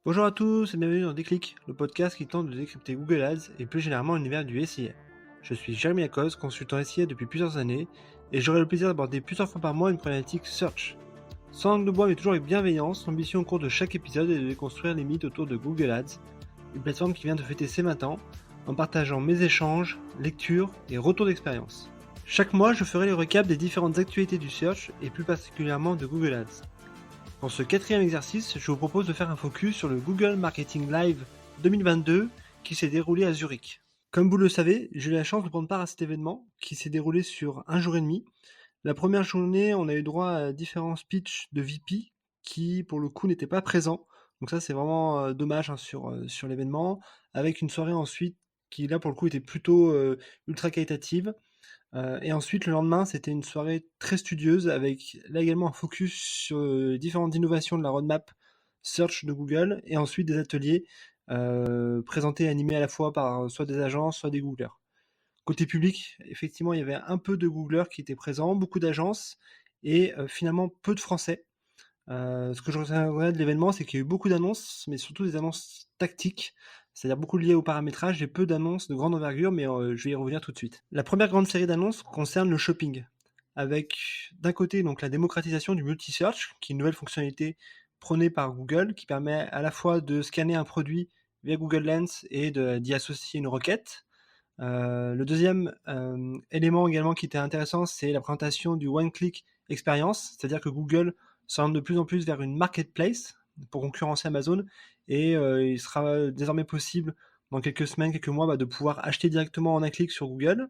Bonjour à tous et bienvenue dans Déclic, le podcast qui tente de décrypter Google Ads et plus généralement l'univers du SIA. Je suis Jérémy Lacoste, consultant SIA depuis plusieurs années et j'aurai le plaisir d'aborder plusieurs fois par mois une problématique search. Sans langue de bois mais toujours avec bienveillance, l'ambition au cours de chaque épisode est de déconstruire les mythes autour de Google Ads, une plateforme qui vient de fêter ses 20 ans en partageant mes échanges, lectures et retours d'expérience. Chaque mois, je ferai le récap des différentes actualités du search et plus particulièrement de Google Ads. Dans ce quatrième exercice, je vous propose de faire un focus sur le Google Marketing Live 2022 qui s'est déroulé à Zurich. Comme vous le savez, j'ai eu la chance de prendre part à cet événement qui s'est déroulé sur un jour et demi. La première journée, on a eu droit à différents speeches de VP qui, pour le coup, n'étaient pas présents. Donc ça, c'est vraiment dommage sur l'événement. Avec une soirée ensuite qui, là, pour le coup, était plutôt ultra qualitative. Et ensuite, le lendemain, c'était une soirée très studieuse avec là également un focus sur différentes innovations de la roadmap search de Google et ensuite des ateliers présentés et animés à la fois par soit des agences, soit des Googlers. Côté public, effectivement, il y avait un peu de Googlers qui étaient présents, beaucoup d'agences et finalement peu de Français. Ce que je retiendrai de l'événement, c'est qu'il y a eu beaucoup d'annonces, mais surtout des annonces tactiques, c'est-à-dire beaucoup liées au paramétrage et peu d'annonces de grande envergure, mais je vais y revenir tout de suite. La première grande série d'annonces concerne le shopping, avec d'un côté donc la démocratisation du multi-search, qui est une nouvelle fonctionnalité prônée par Google, qui permet à la fois de scanner un produit via Google Lens et d'y associer une requête. Le deuxième élément également qui était intéressant, c'est la présentation du one-click experience, c'est-à-dire que Google s'oriente de plus en plus vers une marketplace pour concurrencer Amazon et il sera désormais possible dans quelques semaines, quelques mois de pouvoir acheter directement en un clic sur Google.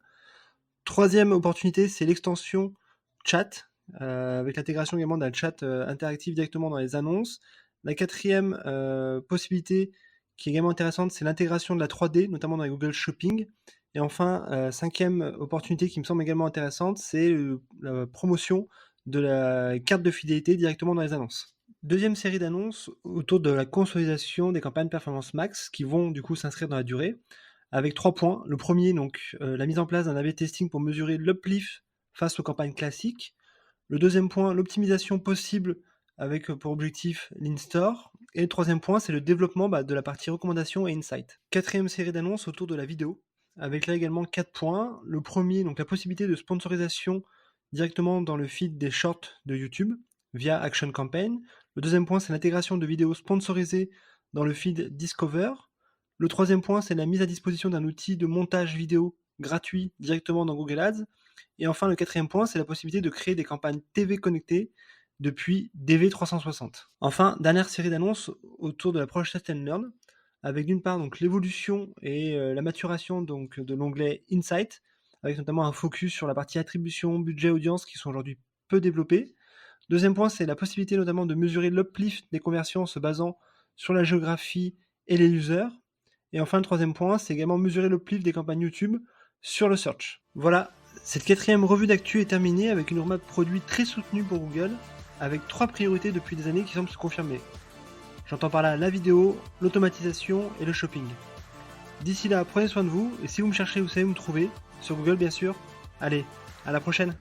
Troisième opportunité, c'est l'extension chat, avec l'intégration également d'un chat interactif directement dans les annonces. La quatrième possibilité qui est également intéressante, c'est l'intégration de la 3D, notamment dans les Google Shopping. Et enfin, cinquième opportunité qui me semble également intéressante, c'est la promotion de la carte de fidélité directement dans les annonces. Deuxième série d'annonces autour de la consolidation des campagnes Performance Max qui vont du coup s'inscrire dans la durée avec 3 points. Le premier, donc la mise en place d'un A/B testing pour mesurer l'uplift face aux campagnes classiques. Le deuxième point, l'optimisation possible avec pour objectif l'in-store. Et le troisième point, c'est le développement de la partie recommandation et insight. Quatrième série d'annonces autour de la vidéo, avec là également 4 points. Le premier, donc la possibilité de sponsorisation directement dans le feed des shorts de YouTube via Action Campaign. Le deuxième point, c'est l'intégration de vidéos sponsorisées dans le feed Discover. Le troisième point, c'est la mise à disposition d'un outil de montage vidéo gratuit directement dans Google Ads. Et enfin, le quatrième point, c'est la possibilité de créer des campagnes TV connectées depuis DV360. Enfin, dernière série d'annonces autour de l'approche Test and Learn, avec d'une part donc l'évolution et la maturation donc de l'onglet Insight, avec notamment un focus sur la partie attribution, budget, audience qui sont aujourd'hui peu développés. Deuxième point, c'est la possibilité notamment de mesurer l'uplift des conversions en se basant sur la géographie et les users. Et enfin, le troisième point, c'est également mesurer l'uplift des campagnes YouTube sur le search. Voilà, cette quatrième revue d'actu est terminée avec une roadmap produit très soutenue pour Google, avec 3 priorités depuis des années qui semblent se confirmer. J'entends par là la vidéo, l'automatisation et le shopping. D'ici là, prenez soin de vous, et si vous me cherchez, vous savez où me trouver, sur Google bien sûr. Allez, à la prochaine!